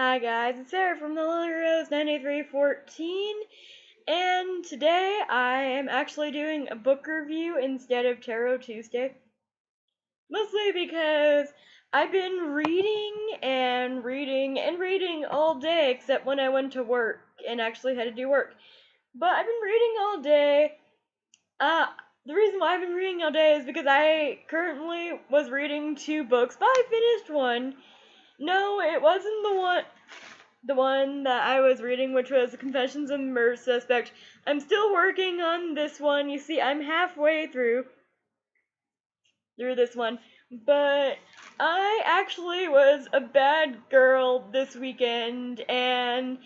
Hi guys, it's Sarah from the Lily Rose 9314, and today I am actually doing a book review instead of Tarot Tuesday. Mostly because I've been reading and reading and reading all day except when I went to work and actually had to do work. But I've been reading all day. The reason why I've been reading all day is because I currently was reading 2 books, but I finished one. No, it wasn't the one that I was reading, which was The Confessions of a Murder Suspect. I'm still working on this one. You see, I'm halfway through this one. But I actually was a bad girl this weekend, and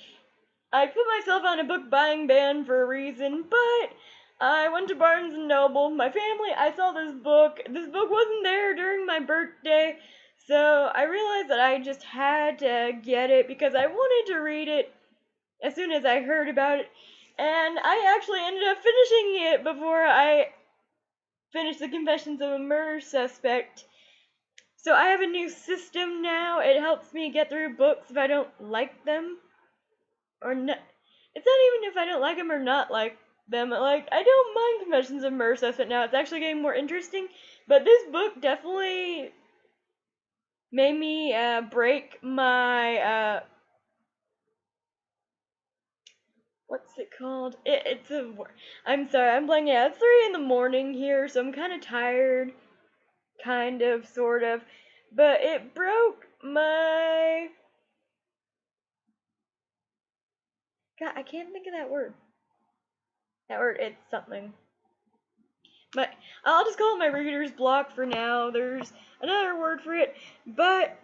I put myself on a book buying ban for a reason, but I went to Barnes & Noble. My family, I saw this book. This book wasn't there during my birthday, so I realized that I just had to get it because I wanted to read it as soon as I heard about it. And I actually ended up finishing it before I finished The Confessions of a Murder Suspect. So I have a new system now. It helps me get through books if I don't like them. Or not. It's not even if I don't like them or not like them. Like, I don't mind Confessions of a Murder Suspect now. It's actually getting more interesting. But this book definitely made me break my what's it called? I'm sorry, I'm blanking out. It's 3 in the morning here, so I'm kind of tired. Kind of, sort of. But it broke my... God, I can't think of that word. That word, it's something. But I'll just call it my reader's block for now. There's another word for it. But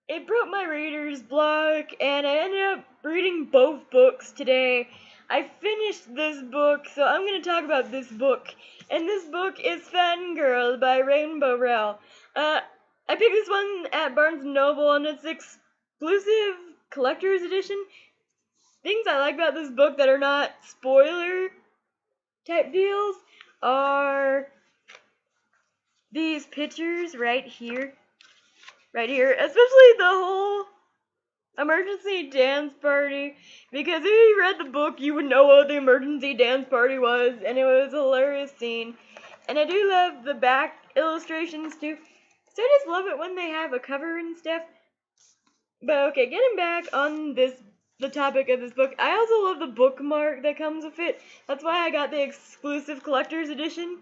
it broke my reader's block, and I ended up reading both books today. I finished this book, so I'm going to talk about this book. And this book is Fangirl by Rainbow Rowell. I picked this one at Barnes & Noble, and it's exclusive collector's edition. Things I like about this book that are not spoiler type deals are these pictures right here. Right here. Especially the whole emergency dance party, because if you read the book you would know what the emergency dance party was, and it was a hilarious scene. And I do love the back illustrations too, so I just love it when they have a cover and stuff. But okay, getting back on the topic of this book, I also love the bookmark that comes with it. That's why I got the exclusive collector's edition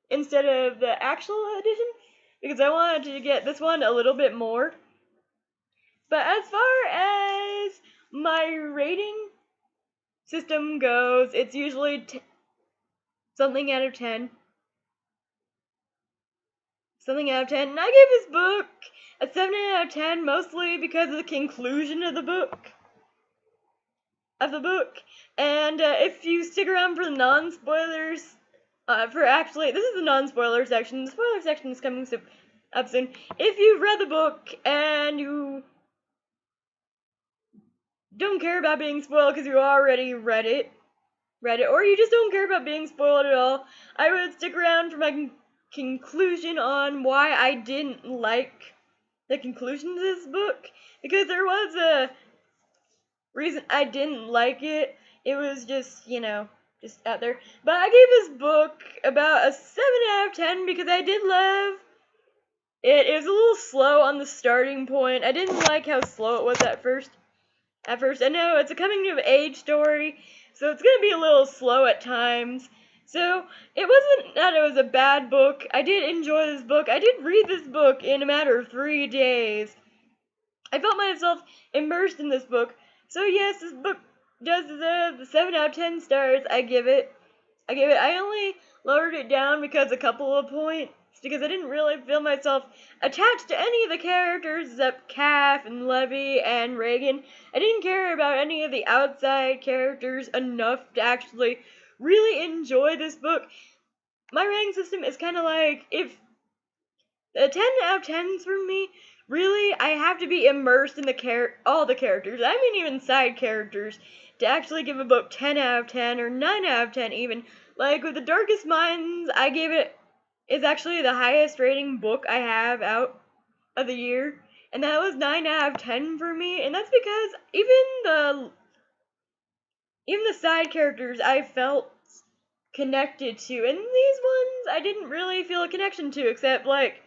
instead of the actual edition, because I wanted to get this one a little bit more. But as far as my rating system goes, it's usually something out of 10. Something out of 10. And I gave this book a 7 out of 10, mostly because of the conclusion of the book. And if you stick around for the non-spoilers, this is the non-spoiler section. The spoiler section is coming up soon. If you've read the book and you don't care about being spoiled because you already read it, or you just don't care about being spoiled at all, I would stick around for my conclusion on why I didn't like the conclusion to this book, because there was a reason I didn't like it. It was just, just out there. But I gave this book about a 7 out of 10 because I did love it. It was a little slow on the starting point. I didn't like how slow it was at first. I know it's a coming of age story, so it's going to be a little slow at times. So, it wasn't that it was a bad book. I did enjoy this book. I did read this book in a matter of 3 days. I felt myself immersed in this book. So yes, this book does deserve the 7 out of 10 stars I give it. I only lowered it down because a couple of points, because I didn't really feel myself attached to any of the characters except Kath and Levy and Reagan. I didn't care about any of the outside characters enough to actually really enjoy this book. My rating system is kind of like, if the 10 out of 10s for me, really, I have to be immersed in all the characters. I mean even side characters, to actually give a book 10 out of 10 or 9 out of 10 even. Like with The Darkest Minds, I gave it, it's actually the highest rating book I have out of the year. and that was 9 out of 10 for me, and that's because even the side characters I felt connected to, and these ones I didn't really feel a connection to, except like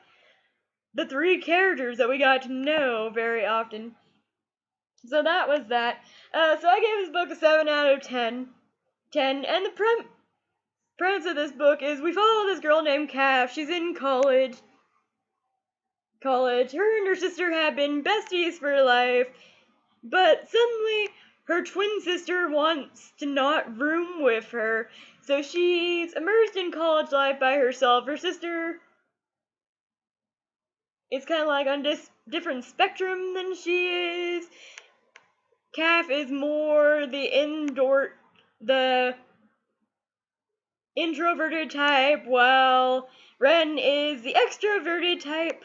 the 3 characters that we got to know very often. So that was that. So I gave this book a 7 out of 10. And the premise of this book is we follow this girl named Kath. She's in college. Her and her sister have been besties for life, but suddenly her twin sister wants to not room with her, so she's immersed in college life by herself. Her sister is kind of like on this different spectrum than she is. Kath is more the introverted type, while Ren is the extroverted type.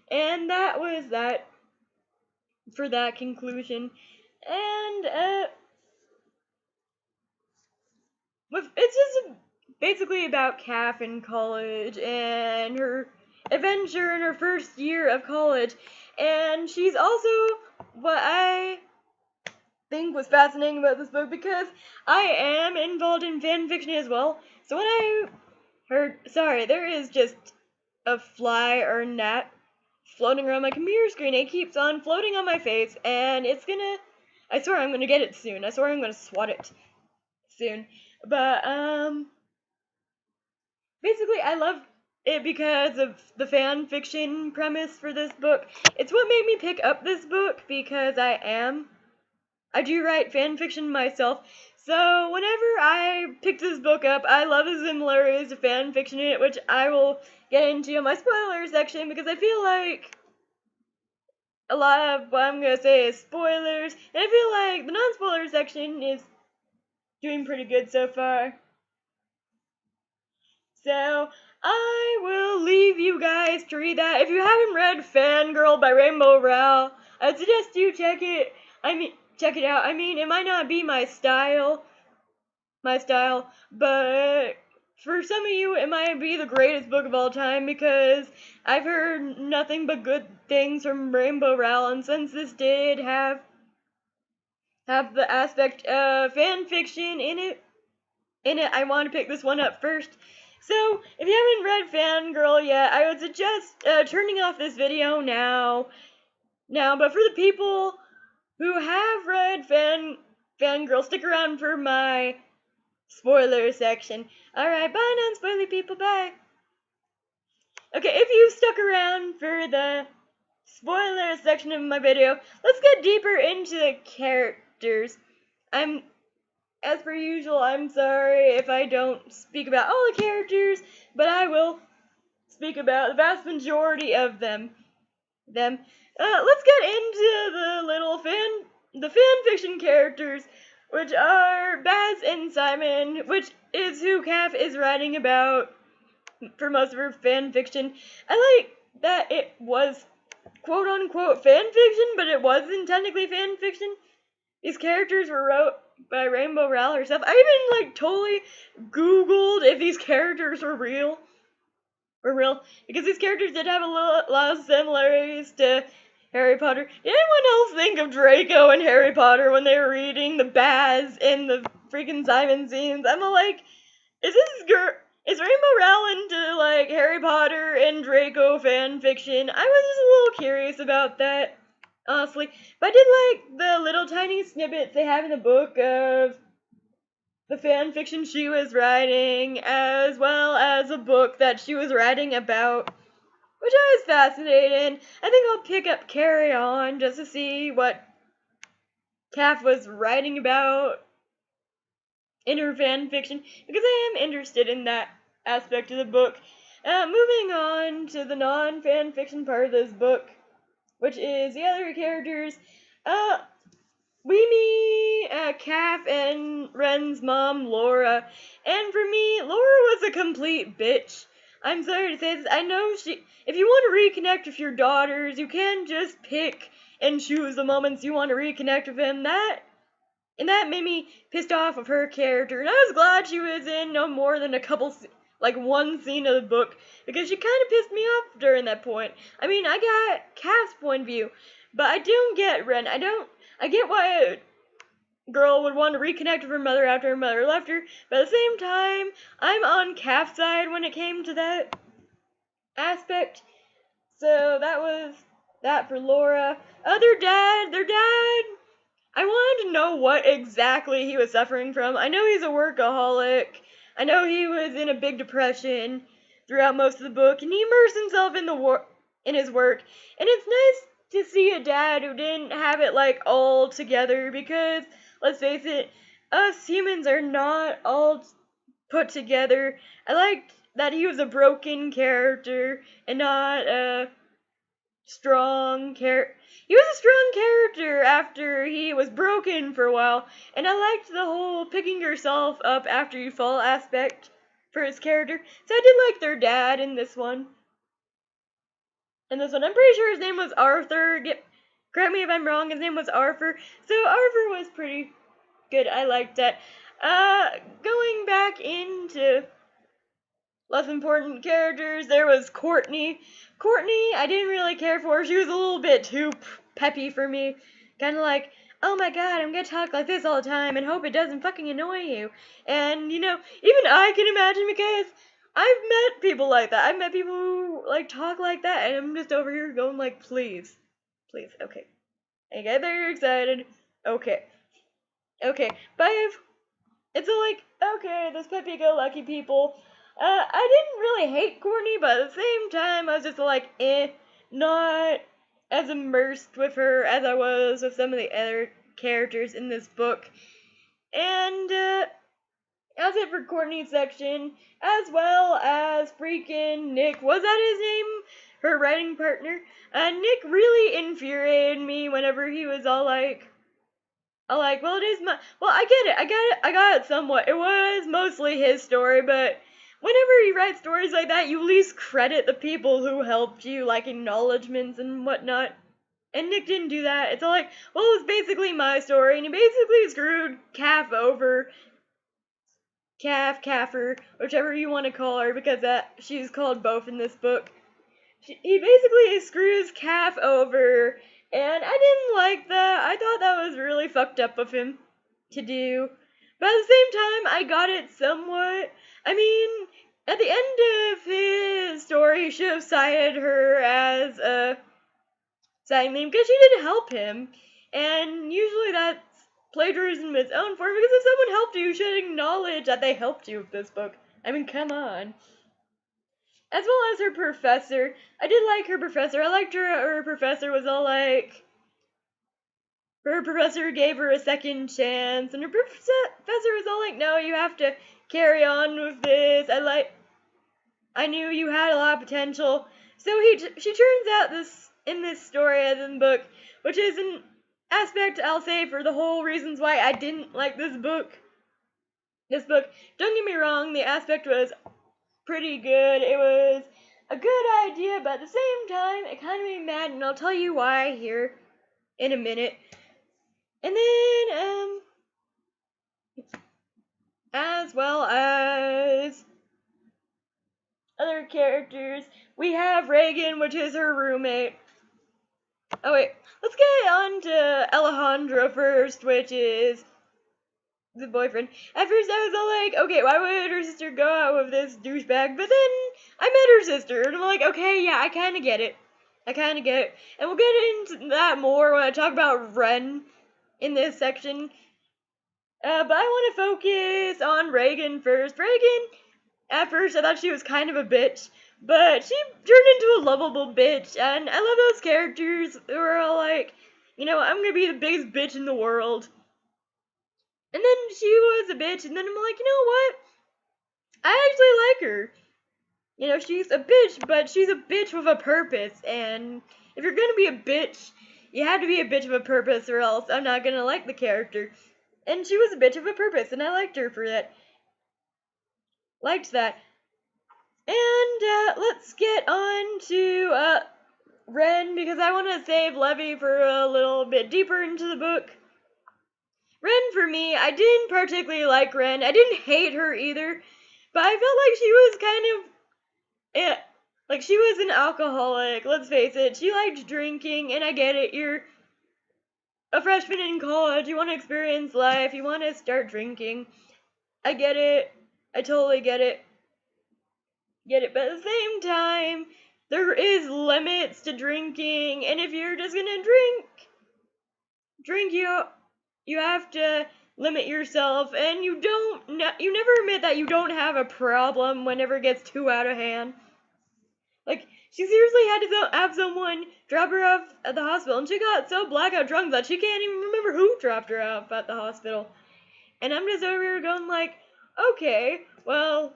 And that was that for that conclusion. And it's just basically about Kath in college and her adventure in her first year of college. And she's also what I think was fascinating about this book, because I am involved in fan fiction as well. So when I heard, sorry, there is just a fly or a gnat floating around my computer screen. It keeps on floating on my face, and I swear I'm gonna get it soon. I swear I'm gonna swat it soon. But basically I love it because of the fan fiction premise for this book. It's what made me pick up this book, because I do write fan fiction myself. So whenever I picked this book up, I love the similarities to fan fiction in it, which I will get into in my spoiler section, because I feel like a lot of what I'm going to say is spoilers, and I feel like the non-spoiler section is doing pretty good so far. So I will leave you guys to read that. If you haven't read Fangirl by Rainbow Rowell, I'd suggest you check it out. I mean, it might not be my style, but for some of you, it might be the greatest book of all time, because I've heard nothing but good things from Rainbow Rowell, and since this did have the aspect of fan fiction in it, I want to pick this one up first. So, if you haven't read Fangirl yet, I would suggest turning off this video now. But for the people who have read Fangirl, stick around for my spoiler section. Alright, bye non-spoily people, bye. Okay, if you stuck around for the spoiler section of my video, let's get deeper into the characters. As per usual, I'm sorry if I don't speak about all the characters, but I will speak about the vast majority of them. Let's get into the fan fiction characters, which are Baz and Simon, which is who Kath is writing about for most of her fan fiction. I like that it was quote-unquote fan fiction, but it wasn't technically fan fiction. These characters were wrote by Rainbow Rowell herself. I even totally Googled if these characters were real, because these characters did have a lot of similarities to Harry Potter. Did anyone else think of Draco and Harry Potter when they were reading the Baz and the freaking Simon scenes? I'm like, is Rainbow Rowell into Harry Potter and Draco fan fiction? I was just a little curious about that, honestly. But I did like the little tiny snippets they have in the book of the fan fiction she was writing, as well as a book that she was writing about, which I was fascinated. I think I'll pick up Carry On just to see what Kath was writing about in her fan fiction, because I am interested in that aspect of the book. Moving on to the non-fan fiction part of this book, which is the other characters. We meet Kath and Ren's mom, Laura, and for me, Laura was a complete bitch. I'm sorry to say this. I know if you want to reconnect with your daughters, you can just pick and choose the moments you want to reconnect with them. That made me pissed off of her character, and I was glad she was in no more than a couple, like one scene of the book because she kind of pissed me off during that point. I mean, I got Cass' point of view, but I don't get Ren. I get why a girl would want to reconnect with her mother after her mother left her, but at the same time, I'm on Cass' side when it came to that aspect. So that was that for Laura. Their dad, I wanted to know what exactly he was suffering from. I know he's a workaholic. I know he was in a big depression throughout most of the book, and he immersed himself in his work. And it's nice to see a dad who didn't have it like all together, because let's face it, us humans are not all put together. I liked that he was a broken character and not a strong character. He was a strong character after he was broken for a while, and I liked the whole picking yourself up after you fall aspect for his character. So I did like their dad in this one. I'm pretty sure his name was Arthur. Correct me if I'm wrong, his name was Arthur. So Arthur was pretty good. I liked that. Going back into less important characters, there was Courtney. Courtney, I didn't really care for. She was a little bit too peppy for me. Kind of like, oh my god, I'm gonna talk like this all the time and hope it doesn't fucking annoy you. And, you know, even I can imagine, because I've met people like that. I've met people who, like, talk like that, and I'm just over here going like, please. Please, okay. I get that you're excited. Okay. Okay. But it's like, okay, those peppy-go-lucky people. I didn't really hate Courtney, but at the same time, I was just like, not as immersed with her as I was with some of the other characters in this book. And, that's it for Courtney's section, as well as freaking Nick. Was that his name? Her writing partner? Nick really infuriated me whenever he was all like, well, it is my, well, I get it, I got it somewhat. It was mostly his story, but whenever you write stories like that, you at least credit the people who helped you, like acknowledgements and whatnot. And Nick didn't do that. It's all like, well, it was basically my story, and he basically screwed Calf over. Caffer, whichever you want to call her, because she's called both in this book. He basically screws Calf over, and I didn't like that. I thought that was really fucked up of him to do. But at the same time, I got it somewhat. I mean, at the end of his story, he should have cited her as a side name, because she did help him. And usually that's plagiarism in its own form, because if someone helped you should acknowledge that they helped you with this book. I mean, come on. As well as her professor. I did like her professor. I liked her professor was all like, her professor gave her a second chance, and her professor was all like, no, you have to carry on with this. I knew you had a lot of potential. So she turns out in this story as in the book, which is an aspect I'll say for the whole reasons why I didn't like this book. Don't get me wrong, the aspect was pretty good. It was a good idea, but at the same time, it kind of made me mad, and I'll tell you why here in a minute. And then, as well as other characters, we have Reagan, which is her roommate. Oh wait, let's get on to Alejandro first, which is the boyfriend. At first I was all like, okay, why would her sister go out with this douchebag? But then I met her sister, and I'm like, okay, yeah, I kinda get it. And we'll get into that more when I talk about Ren in this section. But I want to focus on Reagan first. Reagan, at first I thought she was kind of a bitch, but she turned into a lovable bitch, and I love those characters who are all like, you know, I'm gonna be the biggest bitch in the world. And then she was a bitch, and then I'm like, you know what? I actually like her. You know, she's a bitch, but she's a bitch with a purpose, and if you're gonna be a bitch, you have to be a bitch with a purpose, or else I'm not gonna like the character. And she was a bitch with a purpose, and I liked her for that. Liked that. And, let's get on to, Ren, because I want to save Levy for a little bit deeper into the book. Ren, for me, I didn't particularly like Ren. I didn't hate her either, But I felt like she was kind of, like she was an alcoholic, let's face it. She liked drinking, and I get it, you're a freshman in college, you want to experience life, you want to start drinking. I get it, I totally get it. But at the same time, there is limits to drinking, and if you're just gonna drink, you have to limit yourself, and you never admit that you don't have a problem whenever it gets too out of hand. Like, she seriously had to have someone drop her off at the hospital, and she got so blackout drunk that she can't even remember who dropped her off at the hospital. And I'm just over here going like, okay, well,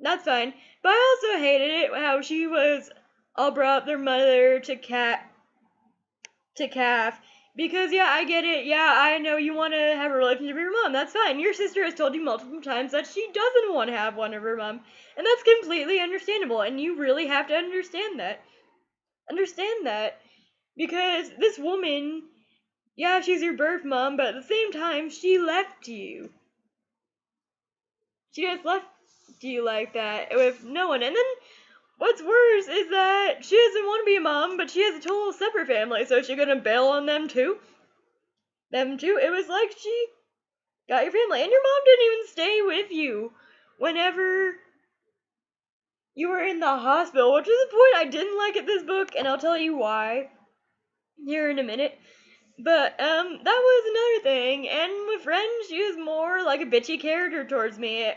that's fine. But I also hated it how she was all brought their mother to Calf. Because, yeah, I get it. Yeah, I know you want to have a relationship with your mom. That's fine. Your sister has told you multiple times that she doesn't want to have one of her mom. And that's completely understandable. And you really have to understand that. Because this woman, yeah, she's your birth mom, but at the same time, she left you. She just left you like that with no one. And then what's worse is that she doesn't want to be a mom, but she has a total separate family, so is she gonna bail on them too? It was like she got your family, and your mom didn't even stay with you whenever you were in the hospital, which is a point I didn't like at this book, and I'll tell you why here in a minute. But, that was another thing, and with Ren, she was more like a bitchy character towards me,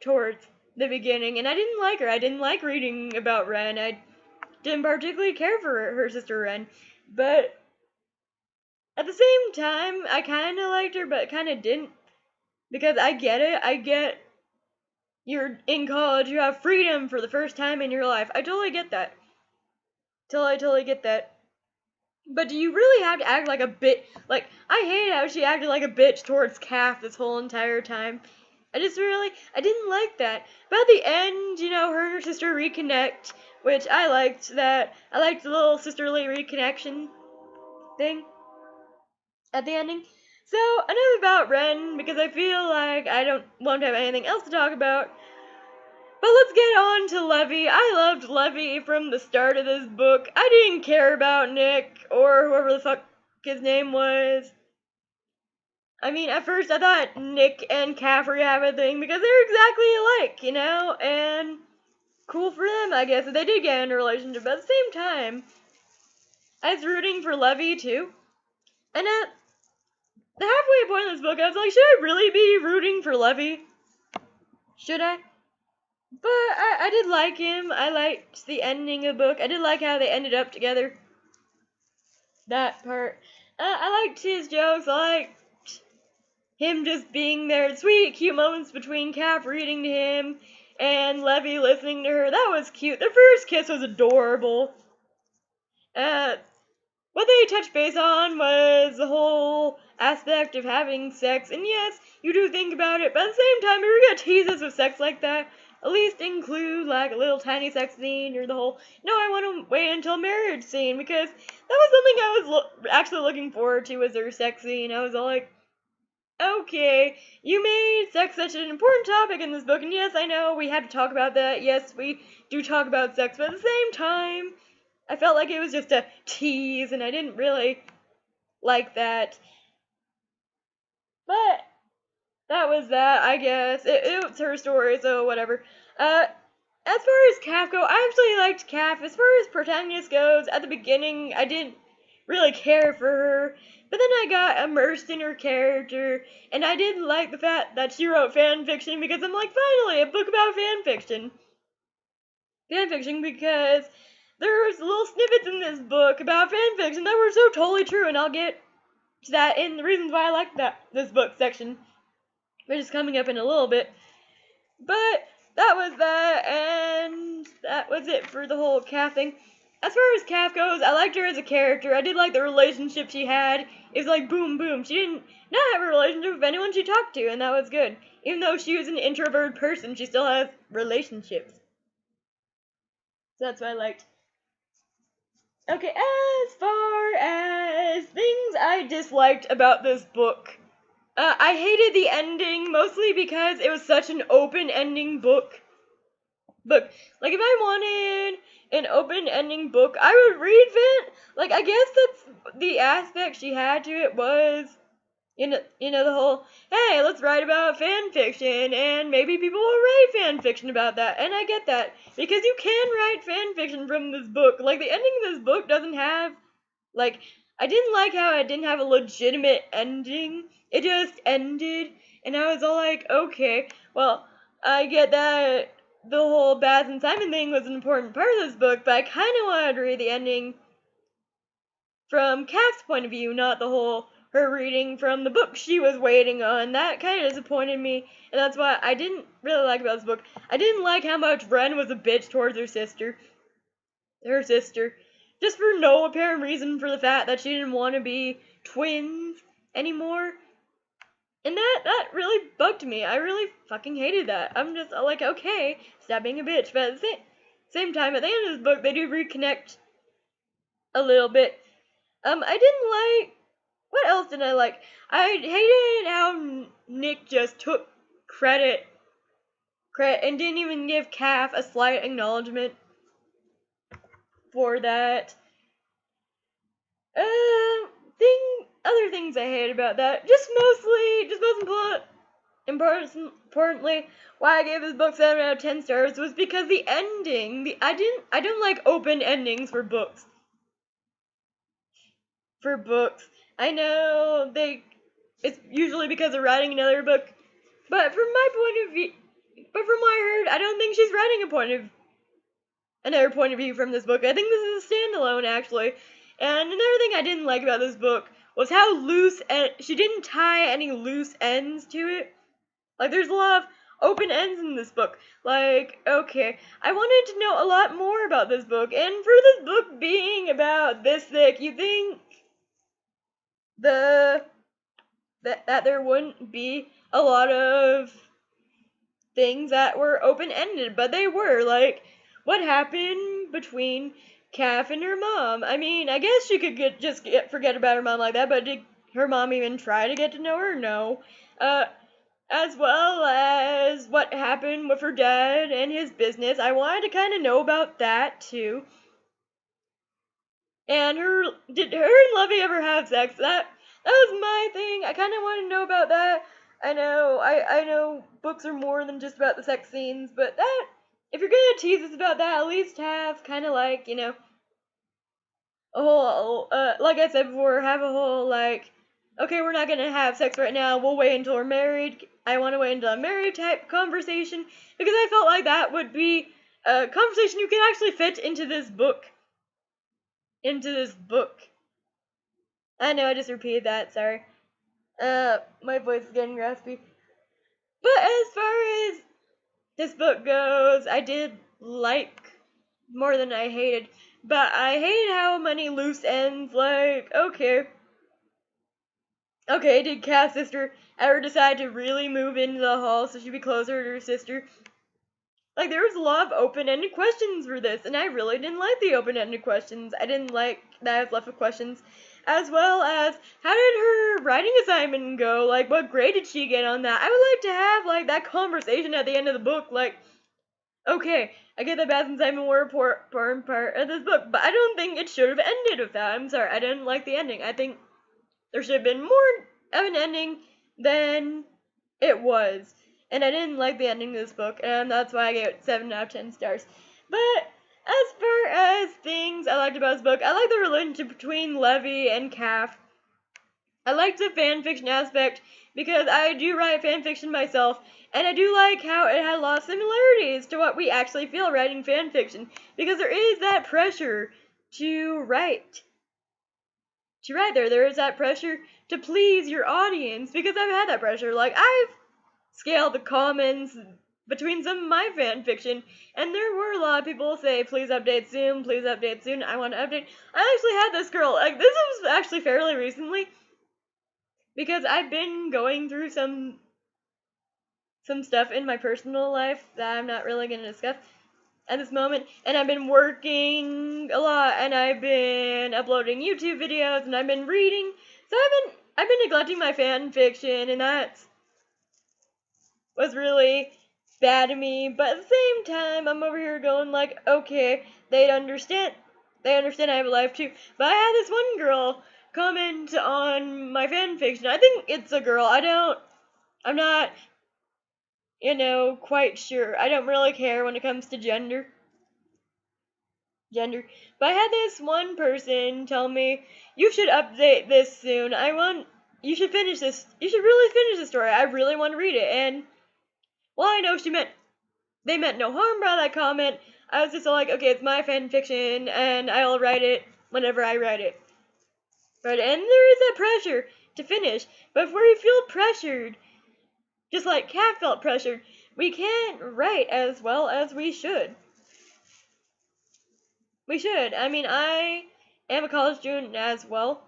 towards the beginning, and I didn't like her. I didn't like reading about Ren. I didn't particularly care for her sister Ren, but at the same time, I kind of liked her, but kind of didn't, because I get it. I get you're in college, you have freedom for the first time in your life. I totally get that. Totally get that. But do you really have to act like a bitch? Like, I hate how she acted like a bitch towards Calf this whole entire time. I didn't like that. But at the end, her and her sister reconnect, which I liked that. I liked the little sisterly reconnection thing at the ending. So, enough about Ren, because I feel like I won't have anything else to talk about. But let's get on to Levy. I loved Levy from the start of this book. I didn't care about Nick, or whoever the fuck his name was. I mean, at first I thought Nick and Caffrey have a thing because they're exactly alike, and cool for them, I guess, that they did get in a relationship. But at the same time, I was rooting for Levy, too. And at the halfway point in this book, I was like, should I really be rooting for Levy? Should I? But I did like him. I liked the ending of the book. I did like how they ended up together. That part. I liked his jokes. I liked him just being there. Sweet, cute moments between Cap reading to him and Levy listening to her. That was cute. Their first kiss was adorable. What they touched base on was the whole aspect of having sex. And yes, you do think about it, but at the same time, if you're gonna tease us with sex like that, at least include like a little tiny sex scene or the whole, no, I want to wait until marriage scene, because that was something I was actually looking forward to, was their sex scene. I was all like, okay, you made sex such an important topic in this book, and yes, I know we had to talk about that. Yes, we do talk about sex, but at the same time, I felt like it was just a tease, and I didn't really like that. But that was that, I guess. It was her story, so whatever. As far as Calf go, I actually liked Calf. As far as protagonist goes, at the beginning, I didn't really care for her. But then I got immersed in her character, and I did like the fact that she wrote fan fiction, because I'm like, finally, a book about fan fiction. Fan fiction, because there was little snippets in this book about fan fiction that were so totally true, and I'll get to that in the reasons why I like this book section, which is coming up in a little bit. But that was that, and that was it for the whole Calf thing. As far as Calf goes, I liked her as a character. I did like the relationship she had. It was like boom, boom. She didn't not have a relationship with anyone she talked to, and that was good. Even though she was an introverted person, she still has relationships. So that's what I liked. Okay, as far as things I disliked about this book, I hated the ending, mostly because it was such an open-ending book. Like, if I wanted an open-ending book, I would read Like, I guess that's the aspect she had to it was, the whole, hey, let's write about fan fiction, and maybe people will write fan fiction about that, and I get that, because you can write fan fiction from this book. Like, the ending of this book doesn't have, like, I didn't like how it didn't have a legitimate ending. It just ended, and I was all like, okay, well, I get that the whole Baz and Simon thing was an important part of this book, but I kind of wanted to read the ending from Kat's point of view, not the whole her reading from the book she was waiting on. That kind of disappointed me, and that's why I didn't really like about this book. I didn't like how much Ren was a bitch towards her sister. Just for no apparent reason, for the fact that she didn't want to be twins anymore. And that really bugged me. I really fucking hated that. I'm just like, okay, stop being a bitch. But at the same time, at the end of this book, they do reconnect a little bit. I didn't like... What else did I like? I hated how Nick just took credit and didn't even give Calf a slight acknowledgement for that. Other things I hate about that, just most importantly, why I gave this book 7 out of 10 stars was because the ending. I don't like open endings for books. I know it's usually because of writing another book, but from my point of view, but from what I heard, I don't think she's writing another point of view from this book. I think this is a standalone, actually. And another thing I didn't like about this book was how she didn't tie any loose ends to it. Like, there's a lot of open ends in this book. Like, okay, I wanted to know a lot more about this book, and for this book being about this thick, you think that there wouldn't be a lot of things that were open-ended, but they were. Like, what happened between Calf and her mom? I mean, I guess she could forget about her mom like that, but did her mom even try to get to know her? No. As well as what happened with her dad and his business. I wanted to kind of know about that, too. And did her and Lovey ever have sex? That was my thing. I kind of want to know about that. I know books are more than just about the sex scenes, but if you're gonna tease us about that, at least have kind of like, a whole, like I said before, have a whole, like, okay, we're not gonna have sex right now, we'll wait until we're married. I want to wait until I'm married type conversation, because I felt like that would be a conversation you could actually fit into this book. I know I just repeated that, sorry. My voice is getting raspy. But as far as this book goes, I did like more than I hated. But I hate how many loose ends, like, okay, did Cass' sister ever decide to really move into the hall so she'd be closer to her sister? Like, there was a lot of open-ended questions for this, and I really didn't like the open-ended questions. I didn't like that I was left with questions. As well as, how did her writing assignment go? Like, what grade did she get on that? I would like to have, like, that conversation at the end of the book. Like, okay, I get that Baz and Simon were an important part of this book, but I don't think it should have ended with that. I'm sorry, I didn't like the ending. I think there should have been more of an ending than it was. And I didn't like the ending of this book, and that's why I gave it 7 out of 10 stars. But as far as things I liked about this book, I like the relationship between Levy and Calf. I liked the fanfiction aspect because I do write fanfiction myself, and I do like how it had a lot of similarities to what we actually feel writing fanfiction, because there is that pressure to write. There is that pressure to please your audience, because I've had that pressure. Like, I've scaled the comments between some of my fan fiction, and there were a lot of people say, please update soon, I want to update. I actually had this girl, like, this was actually fairly recently, because I've been going through some stuff in my personal life that I'm not really going to discuss at this moment, and I've been working a lot, and I've been uploading YouTube videos, and I've been reading, so I've been neglecting my fan fiction, and that was really bad of me. But at the same time, I'm over here going like, okay, they understand I have a life too. But I had this one girl comment on my fan fiction. I think it's a girl. I'm not, quite sure. I don't really care when it comes to gender. But I had this one person tell me, you should update this soon. You should finish this. You should really finish the story. I really want to read it. And while I know they meant no harm by that comment, I was just like, okay, it's my fan fiction, and I'll write it whenever I write it. But, and there is that pressure to finish. But if we feel pressured, just like Kat felt pressured, we can't write as well as we should. I mean, I am a college student as well,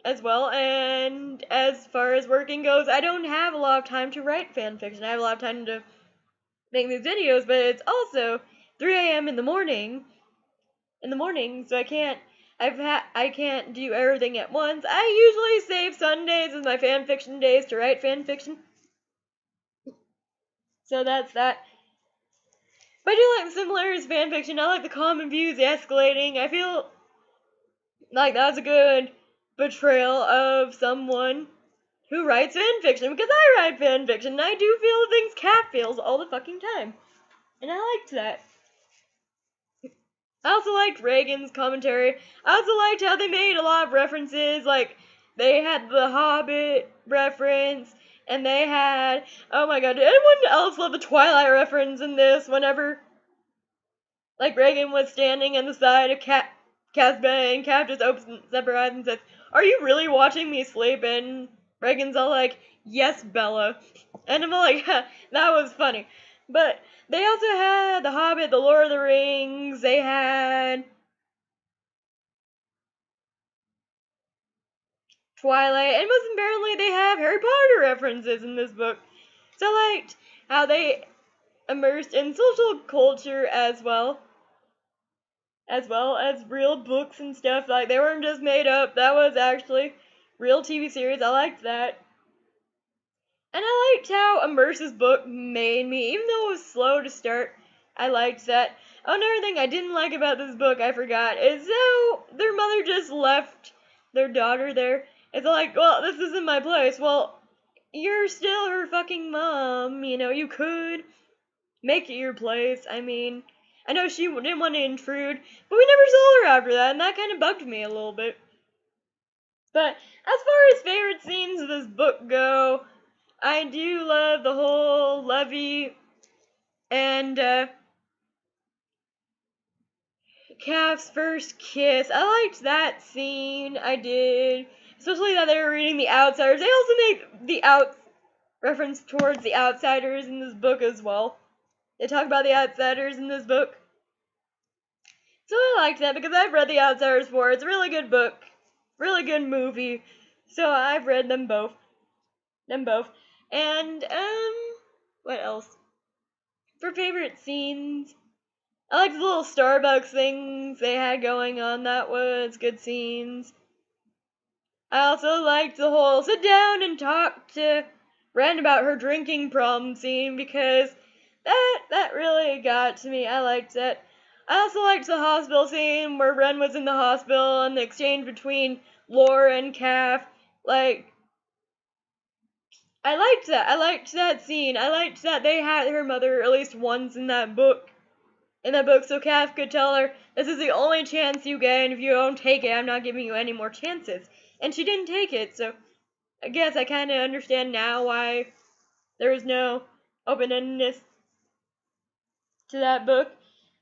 and as far as working goes, I don't have a lot of time to write fan fiction. I have a lot of time to make these videos, but it's also 3 a.m. in the morning, so I can't do everything at once. I usually save Sundays as my fan fiction days to write fan fiction. So that's that. But I do like the similarities of fan fiction. I like the common views, the escalating. I feel like that's a good portrayal of someone who writes fan fiction, because I write fan fiction, and I do feel the things Kat feels all the fucking time. And I liked that. I also liked Reagan's commentary. I also liked how they made a lot of references, like, they had the Hobbit reference, and they had, oh my god, did anyone else love the Twilight reference in this? Whenever, like, Reagan was standing on the side of Kat's bed, and Kat just opens up her eyes and says, "Are you really watching me sleep?" And Reagan's all like, "Yes, Bella." And I'm all like, that was funny. But they also had The Hobbit, The Lord of the Rings, they had Twilight, and most importantly, they have Harry Potter references in this book. So I liked how they immersed in social culture as well as real books and stuff. Like, they weren't just made up, that was actually real TV series. I liked that. And I liked how immersive this book made me, even though it was slow to start. I liked that. Oh, another thing I didn't like about this book, I forgot, is how their mother just left their daughter there. It's like, well, this isn't my place. Well, you're still her fucking mom, you could make it your place. I mean, I know she didn't want to intrude, but we never saw her after that, and that kind of bugged me a little bit. But as far as favorite scenes of this book go, I do love the whole Levy and Calf's first kiss. I liked that scene. I did. Especially that they were reading The Outsiders. They also make reference towards The Outsiders in this book as well. They talk about The Outsiders in this book. So I liked that because I've read The Outsiders before. It's a really good book. Really good movie. So I've read them both. And, what else? For favorite scenes, I liked the little Starbucks things they had going on. That was good scenes. I also liked the whole sit down and talk to Ren about her drinking problem scene, because that really got to me. I liked that. I also liked the hospital scene where Ren was in the hospital and the exchange between Laura and Calf. Like, I liked that. I liked that scene. I liked that they had her mother at least once in that book. So Calf could tell her, this is the only chance you get, and if you don't take it, I'm not giving you any more chances. And she didn't take it, so I guess I kind of understand now why there was no open-endedness to that book,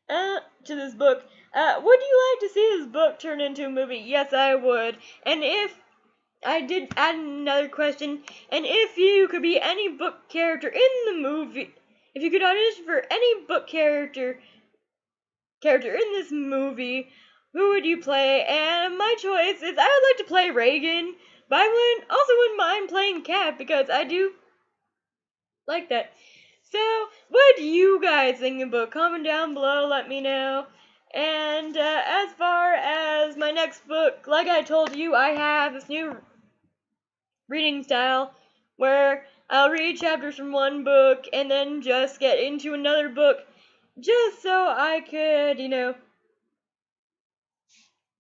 to this book. Would you like to see this book turn into a movie? Yes, I would. And if I did add another question, and if you could be any book character in the movie, if you could audition for any book character in this movie, who would you play? And my choice is, I would like to play Reagan, but I wouldn't mind playing Kat, because I do like that. So, what do you guys think of the book? Comment down below, let me know. And as far as my next book, like I told you, I have this new reading style where I'll read chapters from one book and then just get into another book just so I could,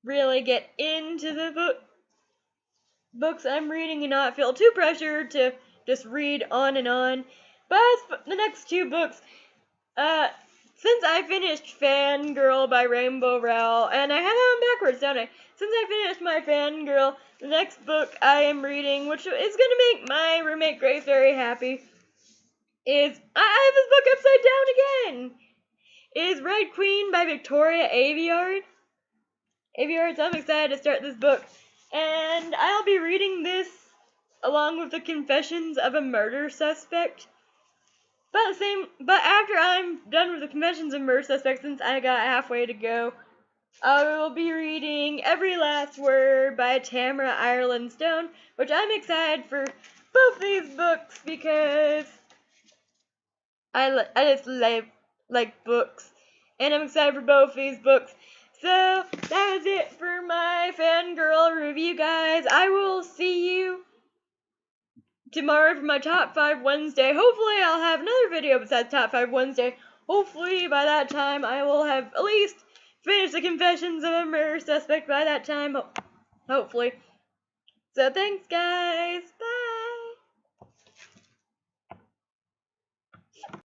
really get into the books I'm reading and not feel too pressured to just read on and on. But as for the next two books, since I finished Fangirl by Rainbow Rowell, and I have that one backwards, don't I? Since I finished my Fangirl, the next book I am reading, which is gonna make my roommate Grace very happy, is I have this book upside down again. Is Red Queen by Victoria Aveyard. So I'm excited to start this book, and I'll be reading this along with the Confessions of a Murder Suspect. But after I'm done with the Confessions of a Murder Suspect, since I got halfway to go, I will be reading Every Last Word by Tamara Ireland Stone, which I'm excited for both these books because I just like books, and I'm excited for both these books. So that was it for my Fangirl review, guys. I will see you tomorrow for my Top 5 Wednesday. Hopefully I'll have another video besides Top 5 Wednesday. Hopefully by that time I will have at least finished the Confessions of a Murder Suspect by that time. Hopefully. So thanks, guys. Bye.